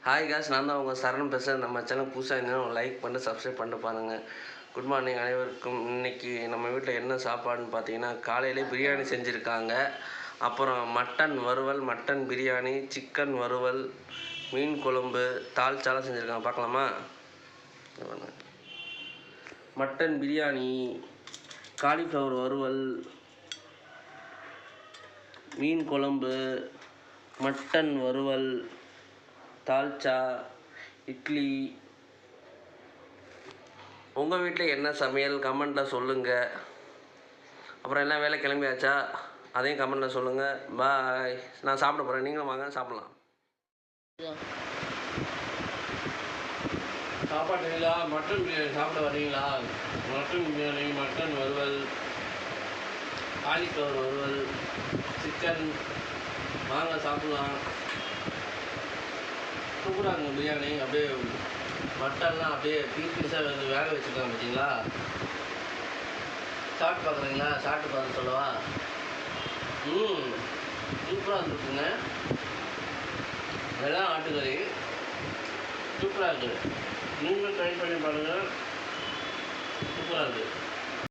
Hi guys, நான் தான் உங்கள் சரண் பேசுகிறேன். நம்ம சேனல் புதுசாக இருந்தாலும் லைக் பண்ணி சப்ஸ்கிரைப் பண்ணிட்டு பாருங்கள். குட் மார்னிங் அனைவருக்கும். இன்றைக்கி நம்ம வீட்டில் என்ன சாப்பாடுன்னு பார்த்தீங்கன்னா, காலையிலே பிரியாணி செஞ்சுருக்காங்க. அப்புறம் மட்டன் வறுவல், மட்டன் பிரியாணி, சிக்கன் வறுவல், மீன் குழம்பு, தால்ச்சாலாம் செஞ்சுருக்காங்க. பார்க்கலாமா? மட்டன் பிரியாணி, காலிஃப்ளவர் வறுவல், மீன் குழம்பு, மட்டன் வறுவல், தால்ச்சா, இட்லி. உங்கள் வீட்டில் என்ன சமையல் கமெண்ட்டில் சொல்லுங்கள். அப்புறம் எல்லாம் வேலை கிளம்பியாச்சா, அதையும் கமெண்ட்டில் சொல்லுங்கள். பாய். நான் சாப்பிட போகிறேன், நீங்களும் வாங்க சாப்பிட்லாம். சாப்பாடுங்களா? மட்டன் பிரியாணி சாப்பிட வரீங்களா? மட்டன் பிரியாணி, மட்டன் வறுவல், காலிஃப்ளவர் வறுவல், சிக்கன், வாங்க சாப்பிட்லாம். சூப்பராக இருக்கும் பிரியாணி. அப்படியே மட்டன்லாம் அப்படியே பீஸாக வந்து வேக வச்சுருக்காங்க பார்த்தீங்களா? சாப்பிட்டு பார்க்குறீங்களா? சாப்பிட்டு பார்த்து சொல்லவா? சூப்பராக இருந்துருக்குங்க. வெள்ளம் ஆட்டுக்கறி சூப்பராக இருக்குது. நீங்களும் ட்ரை பண்ணி பாருங்கள். சூப்பராக இருக்குது.